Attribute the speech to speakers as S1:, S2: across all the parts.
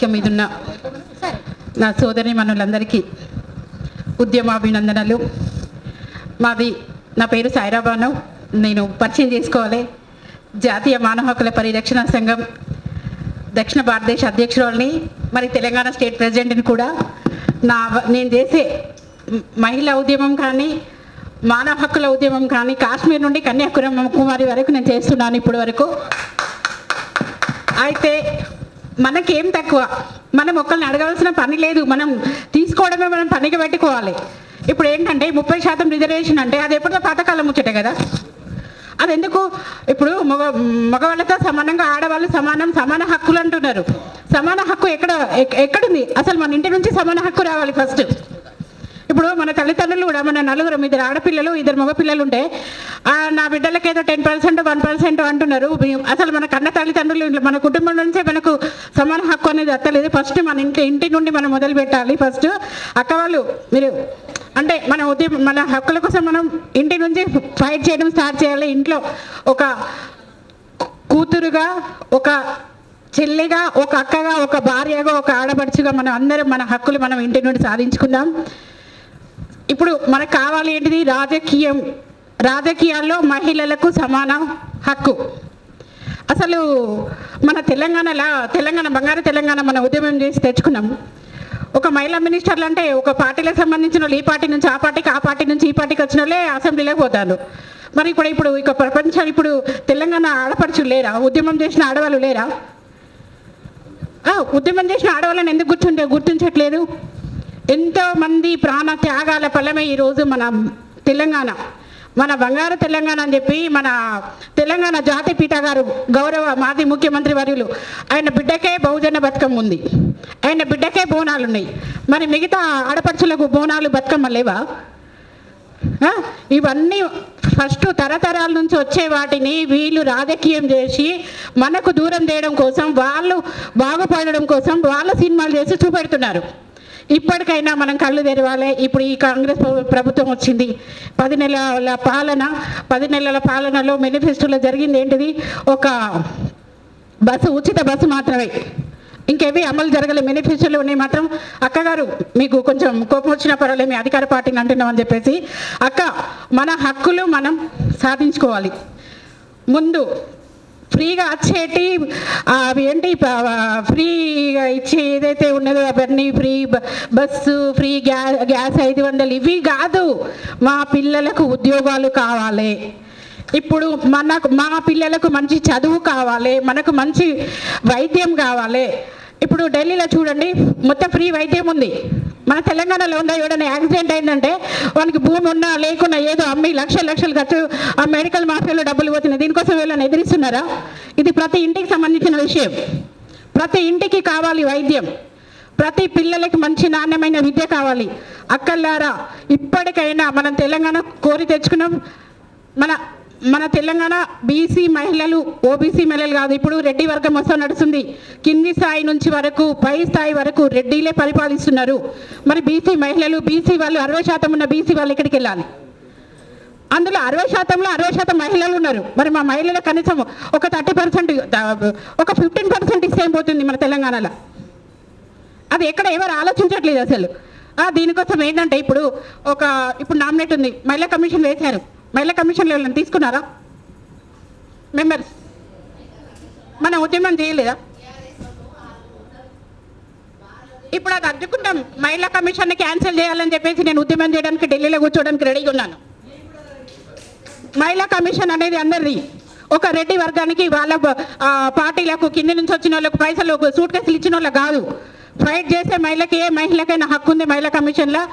S1: వేదిక మీద ఉన్న నా సోదరి మనులందరికీ ఉద్యమాభినందనలు. నా పేరు సాయిరాబాను. నేను పరిచయం చేసుకోవాలి. జాతీయ మానవ హక్కుల పరిరక్షణ సంఘం దక్షిణ భారతదేశ అధ్యక్షురాలిని, మరి తెలంగాణ స్టేట్ ప్రెసిడెంట్ని కూడా. నేను చేసే మహిళా ఉద్యమం కానీ, మానవ హక్కుల ఉద్యమం కానీ, కాశ్మీర్ నుండి కన్యాకుమారి వరకు నేను చేస్తున్నాను ఇప్పటి వరకు. అయితే మనకేం తక్కువ, మనం ఒకరిని అడగాల్సిన పని లేదు, మనం తీసుకోవడమే మనం పనికి పెట్టుకోవాలి. ఇప్పుడు ఏంటంటే 30% రిజర్వేషన్ అంటే అది ఎప్పుడో పాతకాలం ముచ్చటే కదా. అది ఎందుకు? ఇప్పుడు మగవాళ్ళతో సమానంగా ఆడవాళ్ళు సమాన హక్కులు అంటున్నారు. సమాన హక్కు ఎక్కడుంది? అసలు మన ఇంటి నుంచి సమాన హక్కు రావాలి ఫస్ట్. ఇప్పుడు మన తల్లిదండ్రులు కూడా, మన నలుగురు, 2 ఆడపిల్లలు 2 మగపిల్లలు ఉంటే నా బిడ్డలకి ఏదో 10% 1% అంటున్నారు. అసలు మన కన్న తల్లిదండ్రులు, మన కుటుంబం నుంచే మనకు సమాన హక్కు అనేది అత్తలేదు. ఫస్ట్ మన ఇంటి నుండి మనం మొదలు పెట్టాలి. ఫస్ట్ అక్క వాళ్ళు, మీరు అంటే మన హక్కుల కోసం మనం ఇంటి నుంచి ఫైట్ చేయడం స్టార్ట్ చేయాలి. ఇంట్లో ఒక కూతురుగా, ఒక చెల్లిగా, ఒక అక్కగా, ఒక భార్యగా, ఒక ఆడపడుచుగా మనం అందరం మన హక్కులు మనం ఇంటి నుండి సాధించుకుందాం. ఇప్పుడు మనకు కావాలి ఏంటిది? రాజకీయాల్లో మహిళలకు సమాన హక్కు. అసలు మన తెలంగాణ బంగారు తెలంగాణ మన ఉద్యమం చేసి తెచ్చుకున్నాం. ఒక మహిళా మినిస్టర్లు అంటే ఒక పార్టీలకు సంబంధించిన వాళ్ళు ఈ పార్టీ నుంచి ఆ పార్టీకి, ఆ పార్టీ నుంచి ఈ పార్టీకి వచ్చిన వాళ్ళే అసెంబ్లీలోకి పోతారు. మరి ఇప్పుడు ఇక ప్రపంచం, ఇప్పుడు తెలంగాణ ఆడపడుచులు లేరా? ఉద్యమం చేసిన ఆడవాళ్ళు లేరా? ఉద్యమం చేసిన ఆడవాళ్ళని ఎందుకు గుర్తించట్లేదు? ఎంతోమంది ప్రాణ త్యాగాల ఫలమే ఈరోజు మన తెలంగాణ, మన బంగారు తెలంగాణ అని చెప్పి మన తెలంగాణ జాతి పిత గారు, గౌరవ మాజీ ముఖ్యమంత్రి వర్యులు, ఆయన బిడ్డకే బహుజన బతుకమ్మ ఉంది, ఆయన బిడ్డకే బోనాలు ఉన్నాయి. మరి మిగతా ఆడపడుచులకు బోనాలు బతుకమ్మ లేవా? ఇవన్నీ ఫస్ట్ తరతరాల నుంచి వచ్చే వాటిని వీళ్ళు రాజకీయం చేసి మనకు దూరం చేయడం కోసం, వాళ్ళు బాగుపడడం కోసం వాళ్ళు సినిమాలు చేసి చూపెడుతున్నారు. ఇప్పటికైనా మనం కళ్ళు తెరవాలి. ఇప్పుడు ఈ కాంగ్రెస్ ప్రభుత్వం వచ్చింది, 10 నెలల పాలనలో మేనిఫెస్టోలో జరిగింది ఏంటిది? ఒక ఉచిత బస్సు మాత్రమే, ఇంకేవి అమలు జరగలేదు. మేనిఫెస్టోలో ఉన్నాయి మాత్రం. అక్కగారు, మీకు కొంచెం కోపం వచ్చినా పర్వాలేదు, మీ అధికార పార్టీని అంటున్నామని చెప్పేసి. అక్క, మన హక్కులు మనం సాధించుకోవాలి. ముందు ఫ్రీగా వచ్చేటి ఏంటి, ఫ్రీగా ఇచ్చే ఏదైతే ఉన్నదో అవన్నీ ఫ్రీ బస్సు, ఫ్రీ గ్యాస్ 500 ఇవి కాదు. మా పిల్లలకు ఉద్యోగాలు కావాలి. ఇప్పుడు మా పిల్లలకు మంచి చదువు కావాలి, మనకు మంచి వైద్యం కావాలి. ఇప్పుడు ఢిల్లీలో చూడండి, మొత్తం ఫ్రీ వైద్యం ఉంది. మన తెలంగాణలో ఉందా? ఎవడైనా యాక్సిడెంట్ అయిందంటే వానికి భూమి ఉన్నా లేకున్నా ఏదో అమ్మి లక్షలు ఖర్చు ఆ మెడికల్ మాఫియాలో డబ్బులు పోతున్నాయి. దీనికోసం వీళ్ళని ఎదిరిస్తున్నారా? ఇది ప్రతి ఇంటికి సంబంధించిన విషయం. ప్రతి ఇంటికి కావాలి వైద్యం, ప్రతి పిల్లలకి మంచి నాణ్యమైన విద్య కావాలి. అక్కల్లారా, ఇప్పటికైనా మనం తెలంగాణ కోరి తెచ్చుకున్నాం. మన తెలంగాణ బీసీ మహిళలు, ఓబీసీ మహిళలు కాదు, ఇప్పుడు రెడ్డి వర్గం మొత్తం నడుస్తుంది. కింది స్థాయి నుంచి వరకు పై స్థాయి వరకు రెడ్డిలే పరిపాలిస్తున్నారు. మరి బీసీ మహిళలు, బీసీ వాళ్ళు 60% ఉన్న బీసీ వాళ్ళు ఎక్కడికి వెళ్ళాలి? అందులో 60%లో 60% మహిళలు ఉన్నారు. మరి మా మహిళలు కనీసం ఒక 30%, ఒక 15% ఇస్తే పోతుంది మన తెలంగాణలో. అది ఎవరు ఆలోచించట్లేదు అసలు. దీనికోసం ఏంటంటే ఇప్పుడు నామినేట్ ఉంది, మహిళా కమిషన్ వేశారు. మహిళా కమిషన్లో ఎవరైనా తీసుకున్నారా మెంబర్స్? మనం ఉద్యమం చేయలేదా? ఇప్పుడు అది అడ్డుకుంటాం. మహిళా కమిషన్ని క్యాన్సిల్ చేయాలని చెప్పేసి నేను ఉద్యమం చేయడానికి ఢిల్లీలో కూర్చోడానికి రెడీగా ఉన్నాను. మహిళా కమిషన్ అనేది అందరిది. ఒక రెడ్డి వర్గానికి, వాళ్ళ పార్టీలకు, కింది నుంచి వచ్చిన వాళ్ళకు పైసలు సూట్ కేసులు ఇచ్చిన వాళ్ళకి కాదు. ఫైట్ చేసే మహిళకి, ఏ మహిళకైనా హక్కు ఉంది మహిళా కమిషన్లో.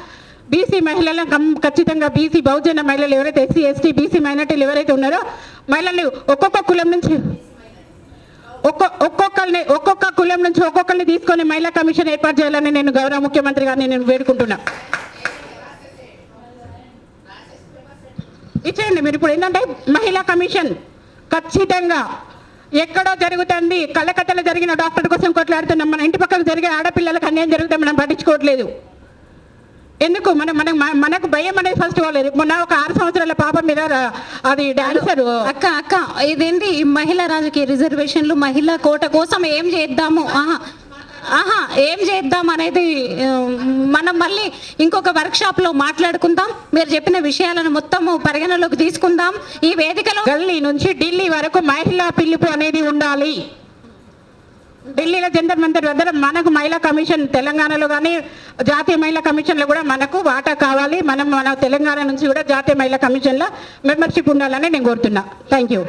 S1: బీసీ మహిళలను ఖచ్చితంగా, బీసీ బహుజన మహిళలు ఎవరైతే, ఎస్సీ ఎస్టీ బీసీ మైనార్టీలు ఎవరైతే ఉన్నారో మహిళల్ని ఒక్కొక్క కులం నుంచి ఒక్కొక్కరిని తీసుకొని మహిళా కమిషన్ ఏర్పాటు చేయాలని నేను గౌరవ ముఖ్యమంత్రి గారిని నేను వేడుకుంటున్నా. ఇచ్చేయండి మీరు. ఇప్పుడు ఏంటంటే మహిళా కమిషన్ ఖచ్చితంగా ఎక్కడో జరుగుతుంది. కలకత్తలో జరిగిన డాక్టర్ కోసం కొట్లాడుతున్నాం. మన ఇంటి పక్కకు జరిగే ఆడపిల్లలకు అన్యాయం జరిగితే మనం పట్టించుకోవట్లేదు. ఎందుకు? మనకు భయం అనేది ఫస్ట్ వాళ్ళది. మొన్న ఒక 6 సంవత్సరాల పాప మీద అది డాన్సర్.
S2: అక్క ఇదేంటి మహిళా రాజకీయ రిజర్వేషన్లు, మహిళా కోట కోసం ఏం చేద్దాము? ఏం చేద్దాం అనేది మనం మళ్ళీ ఇంకొక వర్క్షాప్లో మాట్లాడుకుందాం. మీరు చెప్పిన విషయాలను మొత్తము పరిగణలోకి తీసుకుందాం. ఈ వేదికలో
S1: గల్లీ నుంచి ఢిల్లీ వరకు మహిళా పిలుపు అనేది ఉండాలి. ఢిల్లీలో జంతర్ మంతర్ వద్ద మనకు మహిళా కమిషన్, తెలంగాణలో కానీ జాతీయ మహిళా కమిషన్లో కూడా మనకు వాటా కావాలి. మన తెలంగాణ నుంచి కూడా జాతీయ మహిళా కమిషన్లో మెంబర్షిప్ ఉండాలని నేను కోరుతున్నా. Thank you.